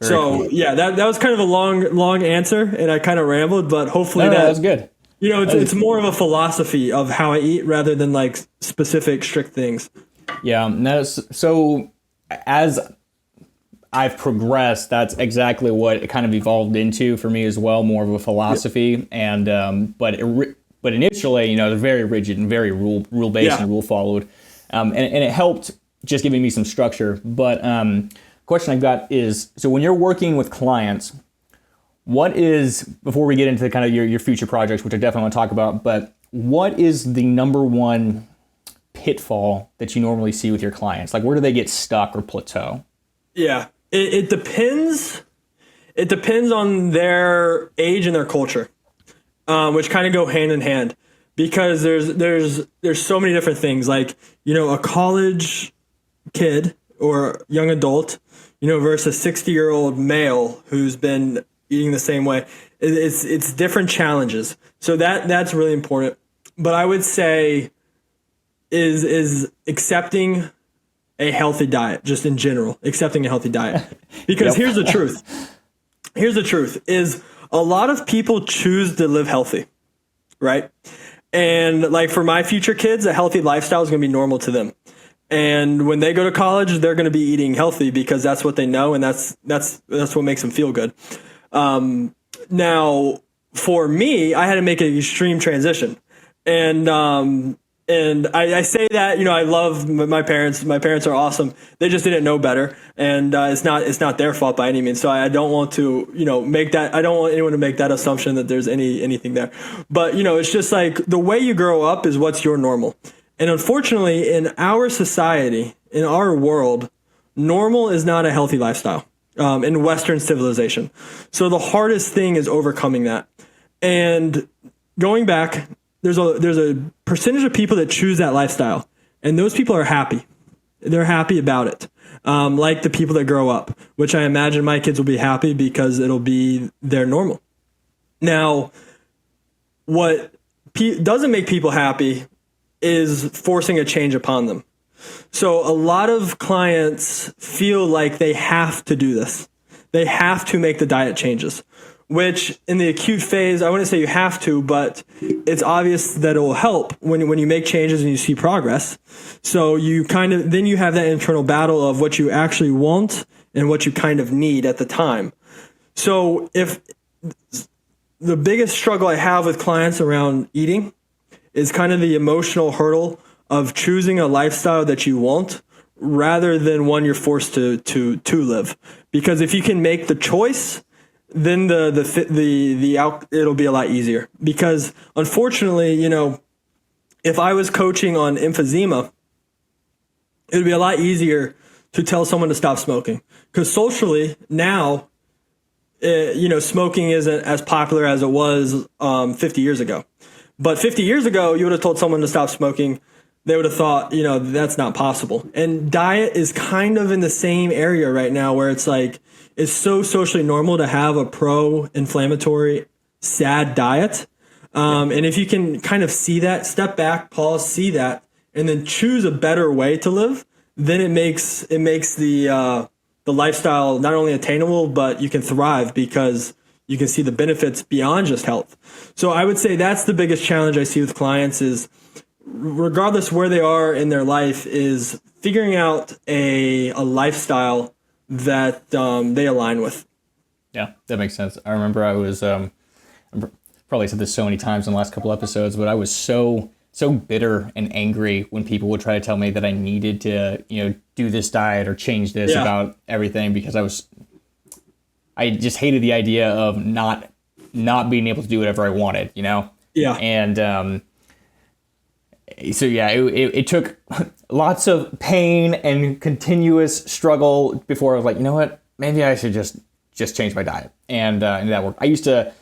Speaker 1: So yeah, that was kind of a long answer, and I kind of rambled, but hopefully
Speaker 2: that was good.
Speaker 1: It's more of a philosophy of how I eat rather than like specific strict things.
Speaker 2: Yeah, so as I've progressed, that's exactly what it kind of evolved into for me as well, more of a philosophy. And but initially, they're very rigid and very rule based and rule followed, and it helped just giving me some structure. But question I've got is, so when you're working with clients, what is, before we get into kind of your future projects, which I definitely want to talk about, but what is the number one pitfall that you normally see with your clients? Like, where do they get stuck or plateau?
Speaker 1: Yeah, it depends. It depends on their age and their culture, which kind of go hand in hand, because there's so many different things. Like, a college kid or young adult, versus a 60-year-old male who's been eating the same way. It's different challenges. So that's really important. But I would say is accepting a healthy diet, just in general, accepting a healthy diet. Because here's the truth. Here's the truth is a lot of people choose to live healthy, right? And like for my future kids, a healthy lifestyle is going to be normal to them. And when they go to college, they're going to be eating healthy because that's what they know, and that's what makes them feel good. Now, for me, I had to make an extreme transition, and I say that I love my parents. My parents are awesome. They just didn't know better, and it's not their fault by any means. So I don't want to make that. I don't want anyone to make that assumption that there's anything there. But it's just like the way you grow up is what's your normal. And unfortunately, in our society, in our world, normal is not a healthy lifestyle in Western civilization. So the hardest thing is overcoming that. And going back, there's a percentage of people that choose that lifestyle, and those people are happy. they're happy about it. Like the people that grow up, which I imagine my kids will be happy because it'll be their normal. Now, what doesn't make people happy is forcing a change upon them. So a lot of clients feel like they have to do this. They have to make the diet changes, which in the acute phase, I wouldn't say you have to, but it's obvious that it will help when you make changes and you see progress. So you then you have that internal battle of what you actually want and what you kind of need at the time. So if the biggest struggle I have with clients around eating is kind of the emotional hurdle of choosing a lifestyle that you want rather than one you're forced to live. Because if you can make the choice, then it'll be a lot easier. Because unfortunately, if I was coaching on emphysema, it would be a lot easier to tell someone to stop smoking. Because socially now, smoking isn't as popular as it was 50 years ago. But 50 years ago, you would have told someone to stop smoking. They would have thought, that's not possible. And diet is kind of in the same area right now where it's like, it's so socially normal to have a pro-inflammatory, sad diet. And if you can kind of see that, step back, pause, see that, and then choose a better way to live, then it makes the lifestyle not only attainable, but you can thrive because you can see the benefits beyond just health. So I would say that's the biggest challenge I see with clients is, regardless where they are in their life, is figuring out a lifestyle that they align with.
Speaker 2: Yeah, that makes sense. I remember I was, I probably said this so many times in the last couple episodes, but I was so bitter and angry when people would try to tell me that I needed to, do this diet or change this about everything, because I just hated the idea of not being able to do whatever I wanted, Yeah. And, so yeah, it took lots of pain and continuous struggle before I was like, you know what, maybe I should just change my diet, and that worked. I used to,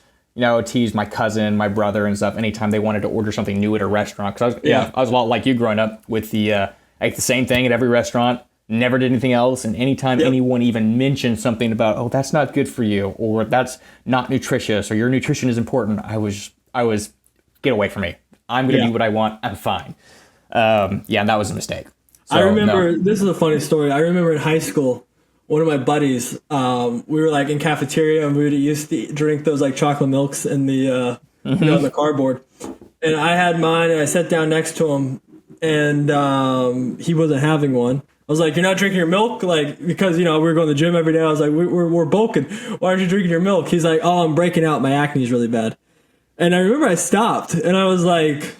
Speaker 2: tease my cousin, my brother, and stuff anytime they wanted to order something new at a restaurant, because I was a lot like you growing up with I ate the same thing at every restaurant, never did anything else, and anytime anyone even mentioned something about, oh, that's not good for you, or that's not nutritious, or your nutrition is important, I was get away from me. I'm going to do what I want. I'm fine. And that was a mistake. So,
Speaker 1: I remember, this is a funny story. I remember in high school, one of my buddies, we were like in cafeteria and we used to drink those like chocolate milks in the, in the cardboard. And I had mine and I sat down next to him and he wasn't having one. I was like, you're not drinking your milk? Like, because, we were going to the gym every day. I was like, we're bulking. Why aren't you drinking your milk? He's like, oh, I'm breaking out. My acne is really bad. And I remember I stopped and I was like,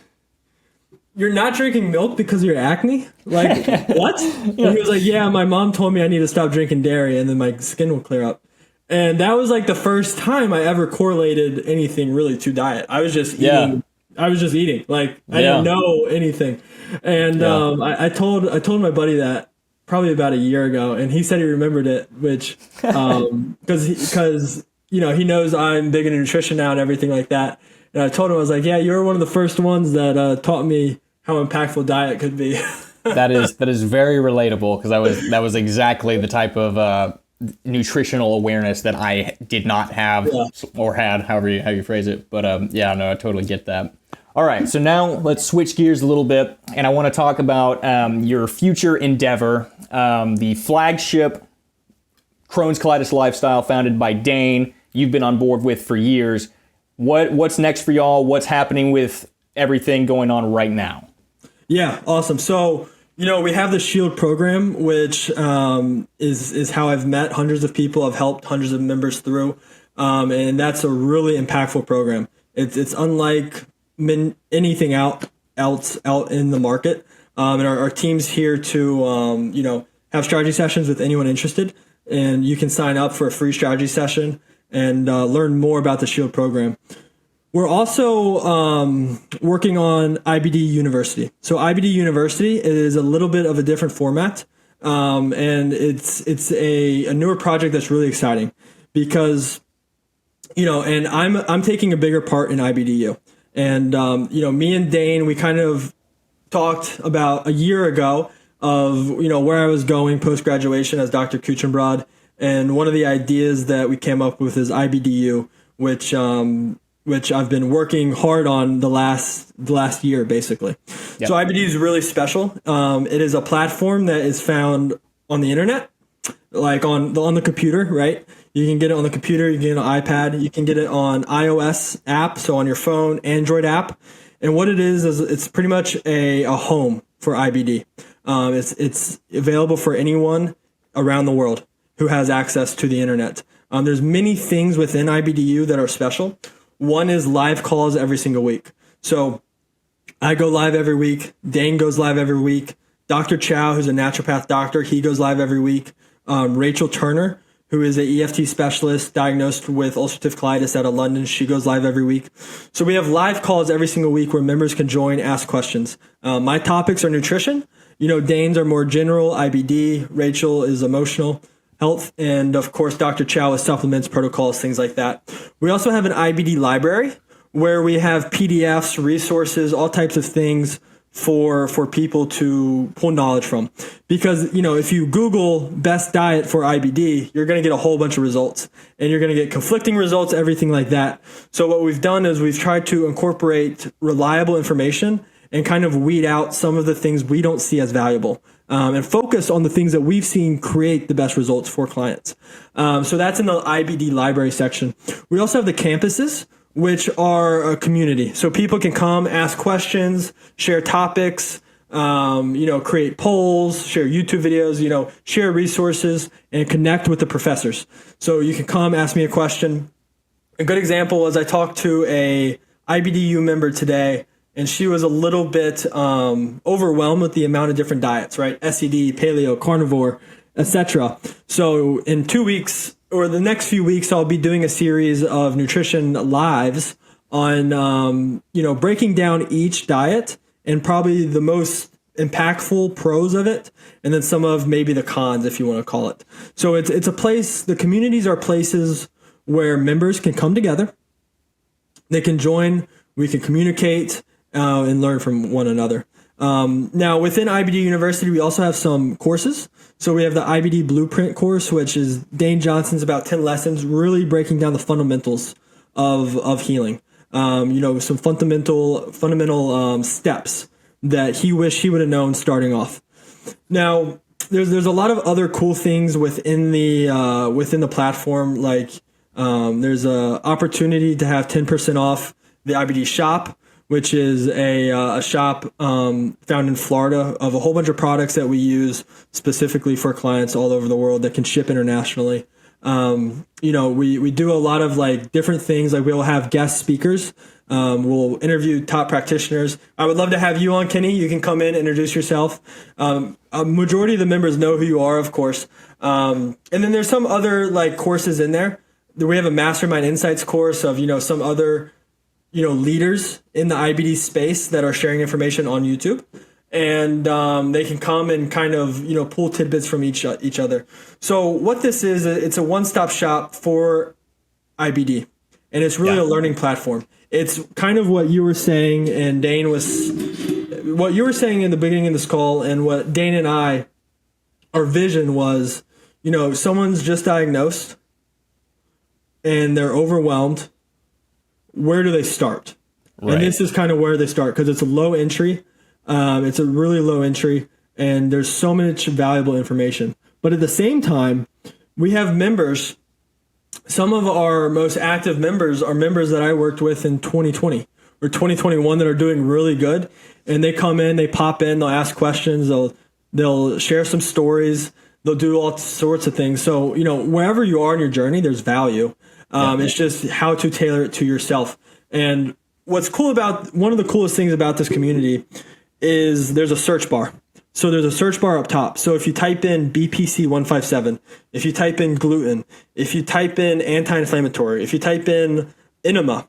Speaker 1: you're not drinking milk because of your acne? Like, what? And he was like, yeah, my mom told me I need to stop drinking dairy and then my skin will clear up. And that was like the first time I ever correlated anything really to diet. I was just eating. I was just eating. Like, I didn't know anything. And I told my buddy that probably about a year ago, and he said he remembered it, which, because he knows I'm big into nutrition now and everything like that. And I told him, I was like, yeah, you were one of the first ones that taught me how impactful diet could be.
Speaker 2: That is very relatable, because that was exactly the type of nutritional awareness that I did not have or had, however you phrase it. But I totally get that. All right, so now let's switch gears a little bit, and I want to talk about your future endeavor, the flagship Crohn's colitis lifestyle founded by Dane. You've been on board with for years. What's next for y'all? What's happening with everything going on right now?
Speaker 1: Yeah, awesome. So, we have the SHIELD program, which is how I've met hundreds of people. I've helped hundreds of members through, and that's a really impactful program. It's unlike anything else out in the market, and our team's here to have strategy sessions with anyone interested, and you can sign up for a free strategy session and learn more about the SHIELD program. We're also working on IBD University. So IBD University is a little bit of a different format, and it's a newer project that's really exciting because, and I'm taking a bigger part in IBDU. And, me and Dane, we kind of talked about a year ago of, where I was going post-graduation as Dr. Kuchenbrod. And one of the ideas that we came up with is IBDU, which I've been working hard on the last year, basically. Yep. So IBDU is really special. It is a platform that is found on the internet, like on the computer, right? You can get it on the computer, you can get it on iPad, you can get it on iOS app, so on your phone, Android app. And what it is it's pretty much a home for IBD. It's available for anyone around the world who has access to the internet. There's many things within IBDU that are special. One is live calls every single week. So I go live every week. Dane goes live every week. Dr. Chow, who's a naturopath doctor, he goes live every week. Rachel Turner, who is an EFT specialist diagnosed with ulcerative colitis out of London, she goes live every week. So we have live calls every single week where members can join, ask questions. My topics are nutrition. Dane's are more general, IBD. Rachel is emotional health. And of course, Dr. Chow is supplements, protocols, things like that. We also have an IBD library where we have PDFs, resources, all types of things for people to pull knowledge from. Because, if you Google best diet for IBD, you're going to get a whole bunch of results and you're going to get conflicting results, everything like that. So what we've done is we've tried to incorporate reliable information and kind of weed out some of the things we don't see as valuable, and focus on the things that we've seen create the best results for clients. So that's in the IBD library section. We also have the campuses, which are a community. So people can come, ask questions, share topics, create polls, share YouTube videos, share resources, and connect with the professors. So you can come, ask me a question. A good example is I talked to a IBDU member today, and she was a little bit overwhelmed with the amount of different diets, right? SED, paleo, carnivore, etc. So in 2 weeks, or the next few weeks, I'll be doing a series of nutrition lives on, breaking down each diet and probably the most impactful pros of it, and then some of maybe the cons, if you want to call it. So it's a place, the communities are places where members can come together. They can join, we can communicate, and learn from one another. Now, within IBD University, we also have some courses. So we have the IBD Blueprint course, which is Dane Johnson's about 10 lessons, really breaking down the fundamentals of healing. Some fundamental steps that he wished he would have known starting off. Now, there's a lot of other cool things within the platform. Like there's a opportunity to have 10% off the IBD shop, which is a shop found in Florida of a whole bunch of products that we use specifically for clients all over the world that can ship internationally. We do a lot of like different things. Like we'll have guest speakers. We'll interview top practitioners. I would love to have you on, Kenny. You can come in, introduce yourself. A majority of the members know who you are, of course. And then there's some other like courses in there. We have a Mastermind Insights course of, some other leaders in the IBD space that are sharing information on YouTube, and they can come and kind of, pull tidbits from each other. So what this is, it's a one-stop shop for IBD, and it's really a learning platform. It's kind of what you were saying, and what you were saying in the beginning of this call, and what Dane and our vision was, someone's just diagnosed and they're overwhelmed. Where do they start? Right. And this is kind of where they start, because it's a low entry. It's a really low entry, and there's so much valuable information. But at the same time, we have members. Some of our most active members are members that I worked with in 2020 or 2021 that are doing really good. And they come in, they pop in, they'll ask questions, they'll share some stories, they'll do all sorts of things. So, wherever you are in your journey, there's value. It's just how to tailor it to yourself. And what's cool one of the coolest things about this community is there's a search bar. So there's a search bar up top. So if you type in BPC 157, if you type in gluten, if you type in anti-inflammatory, if you type in enema,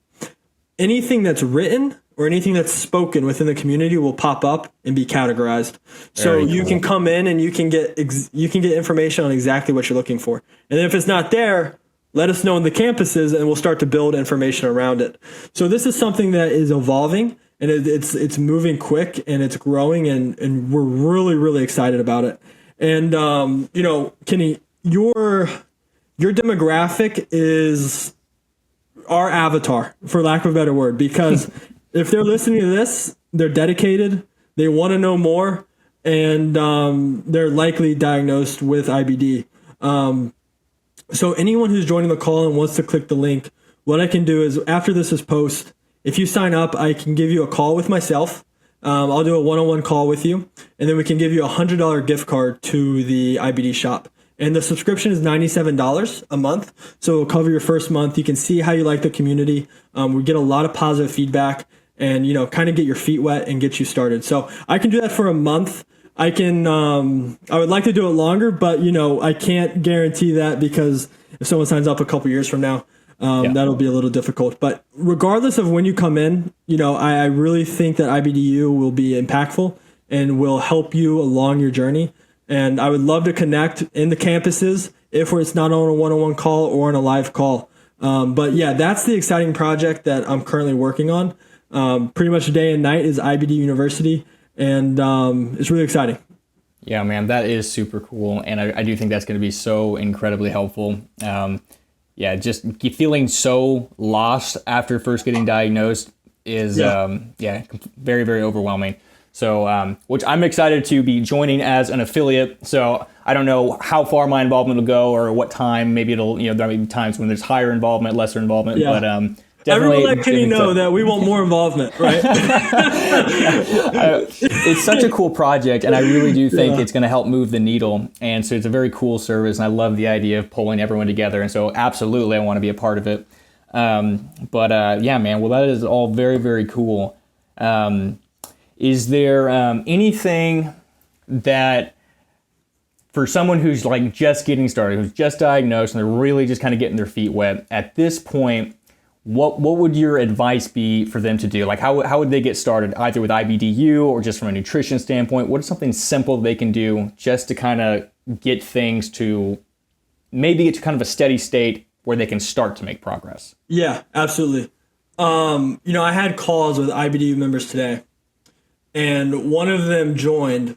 Speaker 1: anything that's written or anything that's spoken within the community will pop up and be categorized. So you can come in and you can get information on exactly what you're looking for. And then if it's not there, let us know in the campuses and we'll start to build information around it. So this is something that is evolving, and it's moving quick and it's growing, and we're really, really excited about it. And Kenny, your demographic is our avatar, for lack of a better word, because if they're listening to this, they're dedicated, they want to know more, and they're likely diagnosed with IBD. So anyone who's joining the call and wants to click the link, what I can do is, after this is post, if you sign up, I can give you a call with myself. I'll do a one-on-one call with you, and then we can give you a $100 gift card to the IBD shop. And the subscription is $97 a month, so it'll cover your first month. You can see how you like the community. We get a lot of positive feedback, and kind of get your feet wet and get you started. So I can do that for a month. I can. I would like to do it longer, but I can't guarantee that, because if someone signs up a couple years from now, that'll be a little difficult. But regardless of when you come in, I really think that IBDU will be impactful and will help you along your journey. And I would love to connect in the campuses if it's not on a one-on-one call or on a live call. But yeah, that's the exciting project that I'm currently working on. Pretty much day and night is IBD University, and it's really exciting.
Speaker 2: Yeah, man, that is super cool. And I do think that's going to be so incredibly helpful. Just feeling so lost after first getting diagnosed is, very, very overwhelming. So, which I'm excited to be joining as an affiliate. So I don't know how far my involvement will go or what time. Maybe it'll, there may be times when there's higher involvement, lesser involvement, but definitely.
Speaker 1: Everyone let Kenny know that we want more involvement, right?
Speaker 2: It's such a cool project, and I really do think it's going to help move the needle. And so it's a very cool service, and I love the idea of pulling everyone together. And so absolutely, I want to be a part of it. Man, well, that is all very, very cool. Is there anything that, for someone who's like just getting started, who's just diagnosed, and they're really just kind of getting their feet wet at this point, what would your advice be for them to do? Like, how would they get started, either with IBDU or just from a nutrition standpoint? What is something simple they can do just to kind of get things to maybe get to kind of a steady state where they can start to make progress?
Speaker 1: Yeah, absolutely. I had calls with IBDU members today, and one of them joined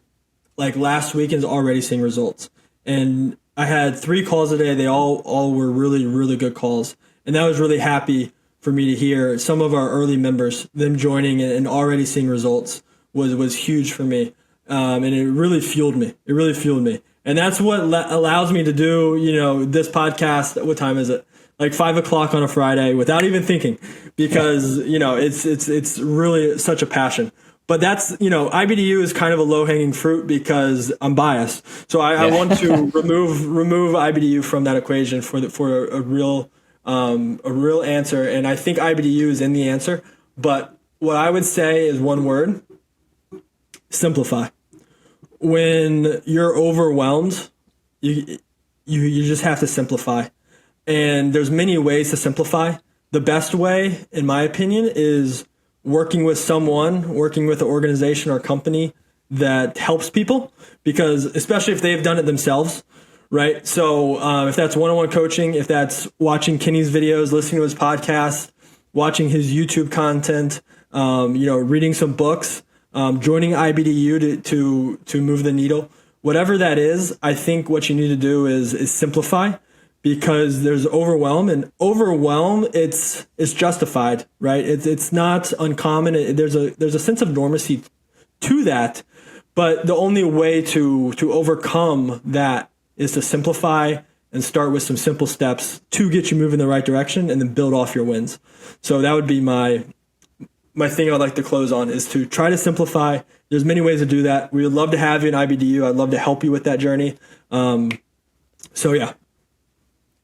Speaker 1: like last week and is already seeing results. And I had 3 calls today. They all were really, really good calls. And that was really happy for me to hear. Some of our early members, them joining and already seeing results was huge for me. And it really fueled me. It really fueled me. And that's what allows me to do, this podcast. What time is it? Like 5:00 on a Friday without even thinking, because, it's really such a passion. But that's, IBDU is kind of a low-hanging fruit because I'm biased. So I want to remove IBDU from that equation for a real answer. And I think IBDU is in the answer. But what I would say is one word: simplify. When you're overwhelmed, you just have to simplify. And there's many ways to simplify. The best way, in my opinion, is working with an organization or company that helps people, because especially if they've done it themselves, right? So if that's one-on-one coaching, if that's watching Kenny's videos, listening to his podcast, watching his YouTube content, reading some books, joining IBDU to move the needle, whatever that is, I think what you need to do is simplify. Because there's overwhelm, and overwhelm, it's justified, right? It's not uncommon. There's a sense of normalcy to that, but the only way to overcome that is to simplify and start with some simple steps to get you moving in the right direction, and then build off your wins. So that would be my thing I'd like to close on, is to try to simplify. There's many ways to do that. We would love to have you in IBDU. I'd love to help you with that journey. So yeah.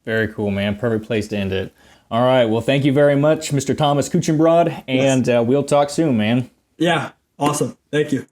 Speaker 2: Very cool, man. Perfect place to end it. All right. Well, thank you very much, Mr. Thomas Kuchenbrod, and we'll talk soon, man.
Speaker 1: Yeah. Awesome. Thank you.